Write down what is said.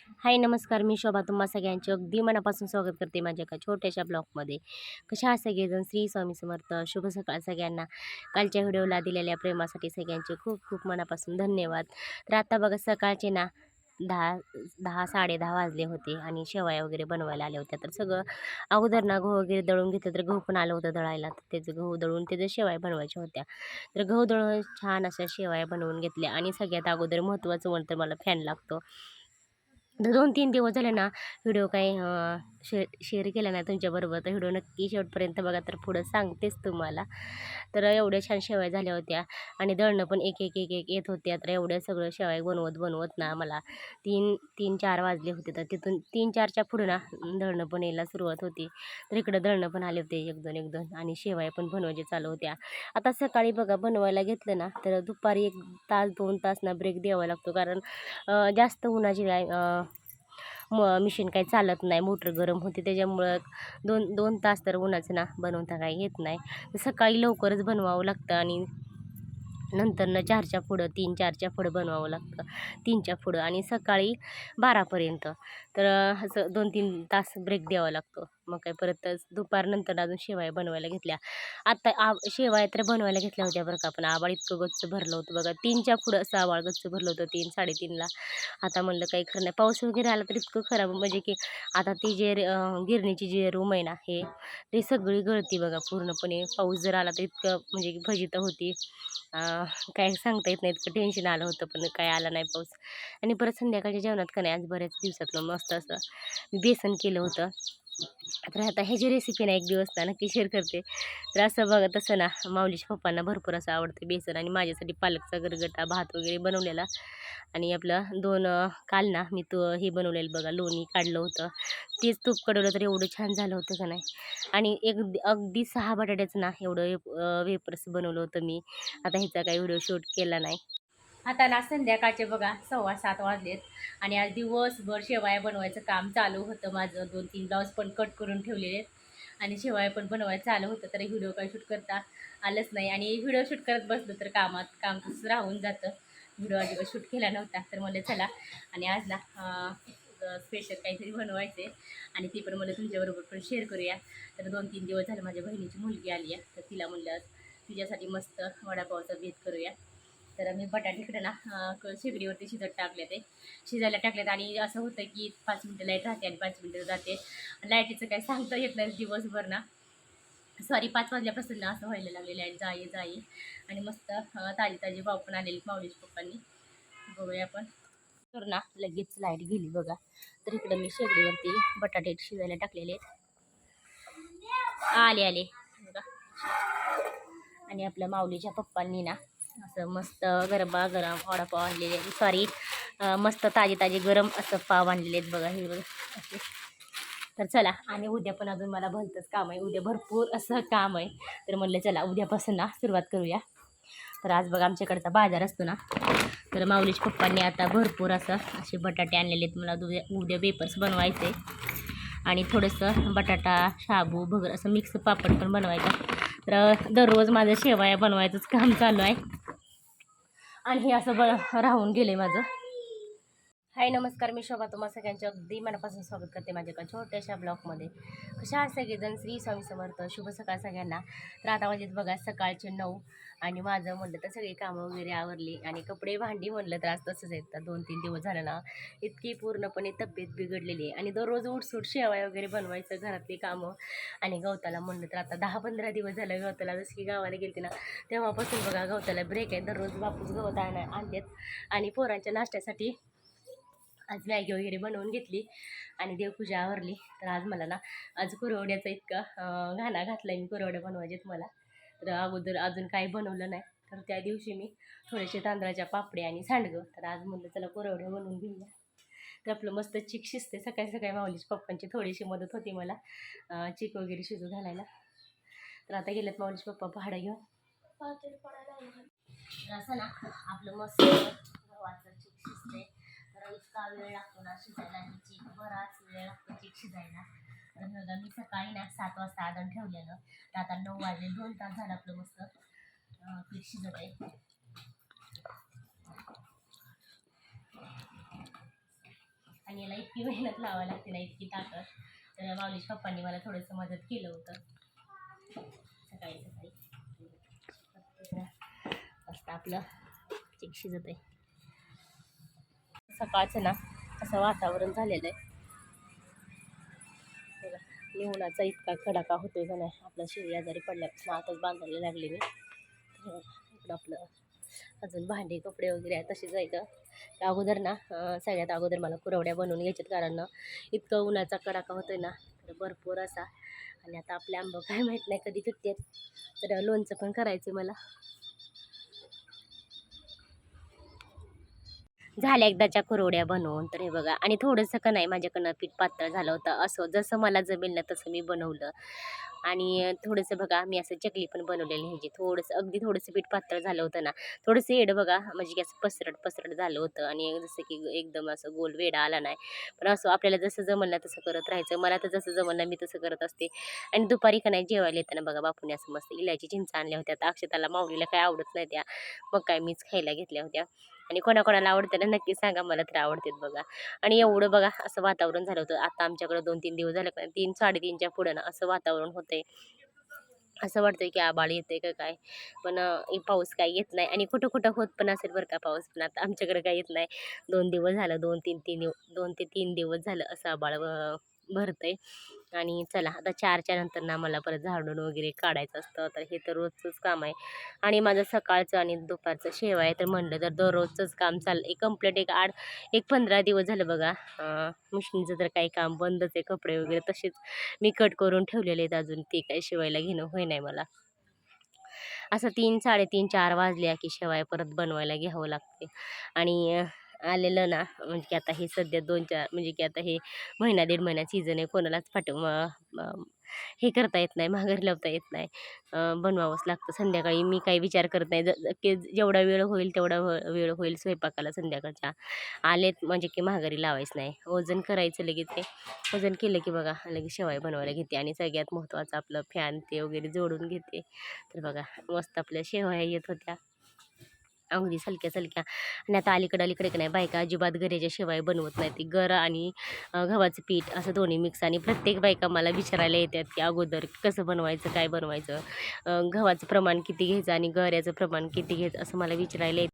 हाय नमस्कार, मी शोभा तुम्हा सगळ्यांचे अगदी मनापासून स्वागत करते माझ्या एका छोट्याशा ब्लॉगमध्ये. कशा आहात सगळेजण? श्री स्वामी समर्थ. शुभ सकाळ सगळ्यांना. कालच्या व्हिडिओला दिलेल्या प्रेमासाठी सगळ्यांचे खूप खूप मनापासून धन्यवाद. तर आता बघा सकाळचे ना 10 10 10:30 वाजले होते आणि शेवया वगैरे बनवायला आल्या होत्या. तर सगळं अगोदर ना गहू वगैरे दळून घेतलं, तर गहू पण आलं होतं दळायला. तर त्याचं गहू दळून त्याचं शेवया बनवायच्या होत्या. तर गहू दळून छान अशा शेवया बनवून घेतल्या आणि सगळ्यात अगोदर महत्त्वाचं म्हणतं मला फॅन लागतो. 2-3 दिवस झाले ना व्हिडिओ काही शेअर केला नाही तुमच्याबरोबर. तर व्हिडिओ नक्की शेवटपर्यंत बघा, तर पुढं सांगतेच तुम्हाला. तर एवढ्या छान शेवया झाल्या होत्या आणि दळणं पण एक एक एक एक येत होत्या. तर एवढ्या सगळं शेवया बनवत बनवत ना मला 3-4 वाजले होते. तर तिथून 3-4च्या पुढं ना दळणं पण यायला सुरुवात होती. तर इकडं दळणं पण आले होते 1-2 आणि शेवया पण बनवायच्या चालू होत्या. आता सकाळी बघा बनवायला घेतलं ना, तर दुपारी 1 तास 2 तास ना ब्रेक द्यावा लागतो. कारण जास्त उन्हाची काय मशीन काही चालत नाही, मोटर गरम होते. त्याच्यामुळं 2 तास तर उन्हाचं ना बनवता काही येत नाही. तर सकाळी लवकरच बनवावं लागतं आणि नंतरनं 4च्या पुढं 3-4च्या पुढं बनवावं लागतं, 3च्या पुढं आणि सकाळी 12पर्यंत. तर असं 2-3 तास ब्रेक द्यावा लागतो. मग काय परत दुपारनंतर अजून शेवया बनवायला घेतल्या. आता शेवया तर बनवायला घेतल्या होत्या बरं का, पण आभाळ इतकं गच्च भरलं होतं बघा. 3च्या पुढं असं आभाळ गच्च भरलं होतं, 3-3:30ला. आता म्हणलं काही खरं नाही. पाऊस वगैरे आला तर इतकं खराब म्हणजे की आता ती जे गिरणीची जी रूम आहे ना ते सगळी गळती बघा पूर्णपणे. पाऊस जर आला तर इतकं म्हणजे की फजिती होती. काय सांगता येत नाही, इतकं टेन्शन आलं होतं, पण काय आला नाही पाऊस. आणि परत संध्याकाळच्या जेवणात का नाही आज बऱ्याच दिवसातनं मस्त असं मी बेसन केलं होतं. तर आता ह्याची रेसिपी ना एक दिवस ना नक्की शेअर करते. तर असं बघा तसं ना माऊलीच्या पप्पांना भरपूर असं आवडते बेसन आणि माझ्यासाठी पालकचा गरगटा भात वगैरे बनवलेला. आणि आपलं 2 काल ना मी हे बनवलेलं बघा, लोणी काढलं होतं. तेच तूप कडवलं तर एवढं छान झालं होतं का नाही. आणि अगदी 6 बटाट्याचं ना एवढं वेफर्स बनवलं होतं मी. आता ह्याचा काही व्हिडिओ शूट केला नाही. आता ना संध्याकाळचे बघा 6:15 वाजलेत आणि आज दिवसभर शेवया बनवायचं काम चालू होतं माझं. 2-3 ब्लाऊज पण कट करून ठेवलेले आहेत आणि शेवया पण बनवायचं चालू होतं. तर व्हिडिओ काही शूट करता आलंच नाही आणि व्हिडिओ शूट करत बसलो तर काम तसंच राहून जातं. व्हिडिओ अजिबात शूट केला नव्हता. तर म्हणलं चला आणि आज ना स्पेशल काहीतरी बनवायचं आहे आणि ती पण मला तुमच्याबरोबर पण शेअर करूया. तर 2-3 दिवस झाले माझ्या बहिणीची मुलगी आली आहे, तर तिला म्हणलं तिच्यासाठी मस्त वडापावचा बेत करूया. तर मी बटाटे इकडे ना शेगडीवरती शिजायला टाकलेत आणि असं होतं की 5 मिनटं लाईट राहते आणि 5 मिनटं जाते. लाईटीचं काही सांगता येत नाही दिवसभर ना. सॉरी 5 वाजल्यापासून ना असं व्हायला लागले, लाईट जाई आणि मस्त ताजी ताजी पाव पण आलेली माऊलीच्या पप्पांनी. बघूया आपण. तर ना लगेच लाईट गेली बघा. तर इकडं मी शेगडीवरती बटाटे शिजायला टाकलेले आहेत. आले बघा. आणि आपल्या माऊलीच्या पप्पांनी ना असं मस्त गरमागरम वडापाव आणलेले, सॉरी मस्त ताजे गरम असं पाव आणलेले आहेत बघा, हे बघा असे. तर चला, आणि उद्या पण अजून मला भलतंच काम आहे, उद्या भरपूर असं काम आहे. तर म्हणलं चला उद्यापासून ना सुरुवात करूया. तर आज बघा आमच्याकडचा बाजार असतो ना, तर माऊलीच्या पप्पांनी आता भरपूर असे बटाटे आणलेले आहेत. मला उद्या वेपर्स बनवायचे आणि थोडंसं बटाटा शाबू भगर असं मिक्स पापड पण बनवायचा. तर दररोज माझं शेवया बनवायचंच काम चालू आहे आणि हे असं राहून गेलं माझं. हाय नमस्कार, मी शोभा तुम्हा सगळ्यांचे अगदी मनापासून स्वागत करते माझ्या एका छोट्याशा ब्लॉगमध्ये. कशा आहात सगळेजण? श्री स्वामी समर्थ. शुभ सकाळ सगळ्यांना. तर आता म्हणजे बघा सकाळचे 9 आणि माझं म्हणलं तर सगळी कामं वगैरे आवरली आणि कपडे भांडी म्हणलं तर आज तसंच आहेत. 2-3 दिवस झालं ना इतकी पूर्णपणे तब्येत बिघडलेली आहे आणि दररोज उठसूट शेवया वगैरे बनवायचं, घरातली कामं. आणि गवताला म्हणलं तर आता 10-15 दिवस झालं गवताला, जसं की गावाला गेलते ना तेव्हापासून बघा गवताला ब्रेक आहे. दररोज बापूस गवत आणतात आणि पोरांच्या नाश्त्यासाठी आज मॅगी वगैरे बनवून घेतली आणि देवपूजा आवरली. तर आज मला ना आज कुरवड्याचा इतका घाणा घातला आहे मी, कुरवड्या बनवायच्यात मला. तर अगोदर अजून काही बनवलं नाही. तर त्या दिवशी मी थोडेसे तांदळाच्या पापड्या आणि सांडगं, तर आज म्हणलं चला कुरवड्या बनवून घेऊया. तर आपलं मस्त चिक शिजते. सकाळी सकाळी माऊलीच्या पप्पांची थोडीशी मदत होती मला चिक वगैरे शिजू घालायला. तर आता गेलेत माऊलीचे पप्पा भाडं घेऊन. तर असं ना आपलं मस्त गव्हाचं चिक शिजते. तर इतका वेळ लागतो ना शिजायला, आणि चिक बराच वेळ लागतो चिक शिजायला. तर बघा मी सकाळी ना 7 वाजता आधण ठेवलेलं, तर आता 9 वाजले, 2 तास झालं आपलं मस्त पीठ शिजत आहे. आणि याला इतकी मेहनत लावावी लागते ना, इतकी ताकद. तर माऊलीच्या पप्पांनी मला थोडंसं मदत केलं होतं सकाळी सकाळी. मस्त आपलं चिक शिजत आहे. सकाळचं ना असं वातावरण झालेलं आहे बघा. निवणाचा इतका कडाका होतोय का नाही. आपला शेळी आजारी पडल्यापासून आताच बांधायला लागले मी. इकडं आपलं अजून भांडे कपडे वगैरे आहे तसे जायचं. तर अगोदर ना सगळ्यात अगोदर मला कुरवड्या बनवून घ्यायच्यात, कारण ना इतकं उन्हाचा कडाका होतोय ना, तर भरपूर असा. आणि आता आपले आंब काय माहीत नाही कधी पिकतात, तर लोणचं पण करायचं मला. झाल्या एकदाच्या कुरवड्या बनवून. तर हे बघा, आणि थोडंसं का नाही माझ्याकडनं पीठ पातळ झालं होतं. असं जसं मला जमेल ना तसं मी बनवलं. आणि थोडंसं बघा मी असं चकली पण बनवलेली ह्याची. थोडंसं अगदी थोडंसं पीठ पातळ झालं होतं ना, थोडंसं येडं बघा म्हणजे की असं पसरट पसरट झालं होतं. आणि जसं की एकदम असं गोल वेडा आला नाही. पण असं आपल्याला जसं जमलं ना तसं करत राहायचं. मला तर जसं जमलं ना मी तसं करत असते. आणि दुपारी का नाही जेवायला येताना बघा बापूने असं मस्त इलायची चिंच आणल्या होत्या. तर अक्षताला माऊलीला काय आवडत नाही त्या, मग काय मीच खायला घेतल्या होत्या. आणि कोणाकोणाला आवडते ना नक्की सांगा, मला तर आवडतात बघा. आणि एवढं बघा असं वातावरण झालं होतं. आता आमच्याकडं 2-3 दिवस झाले का 3 3:30च्या पुढं ना असं वातावरण होतंय. असं वाटतंय की आभाळ येतंय का काय. पण पाऊस काही येत नाही. आणि कुठं कुठं होत पण असेल बरं का पाऊस, पण आता आमच्याकडे काही येत नाही. 2 दिवस झालं, 2 ते 3 दिवस झालं असं आभाळ भरतंय. आणि चला आता 4च्या नंतर ना मला परत झाडून वगैरे काढायचं असतं. तर हे तर रोजचंच काम आहे. आणि माझं सकाळचं आणि दुपारचं शेवा आहे, तर म्हणलं तर दररोजचंच काम चाललं कंप्लीट. एक 15 दिवस झालं बघा. मशीनचं तर काही काम बंदच आहे. कपडे वगैरे तसेच मी कट करून ठेवलेले आहेत, अजून ते काही शिवायला घेणं होई नाही मला. असं 3, 3:30, 4 वाजल्या की शेवाय परत बनवायला घ्यावं लागते. आणि आलेलं ना म्हणजे की आता हे सध्या 2-4 म्हणजे की आता हे महिना 1.5 महिना सीझन आहे. कोणालाच हे करता येत नाही, माघारी लावता येत नाही. बनवावंच लागतं. संध्याकाळी मी काही विचार करत नाही. की जेवढा वेळ होईल तेवढा वेळ होईल स्वयंपाकाला संध्याकाळच्या. आलेत म्हणजे की माघारी लावायच नाही. वजन करायचं लगेच ते. वजन केलं की बघा लगेच शेवाय बनवायला घेते. आणि सगळ्यात महत्त्वाचं आपलं फॅन ते वगैरे जोडून घेते. तर बघा मस्त आपल्या शेवया येत होत्या अगदी सलक्या-सलक्या. आणि आता अलीकडे का नाही बायका अजिबात गऱ्याच्या शेवया बनवत नाही. ती गरं आणि गव्हाचं पीठ असं दोन्ही मिक्स. आणि प्रत्येक बायका मला विचारायला येतात की अगोदर कसं बनवायचं, काय बनवायचं, गव्हाचं प्रमाण किती घ्यायचं आणि गऱ्याचं प्रमाण किती घ्यायचं असं मला विचारायला येतं.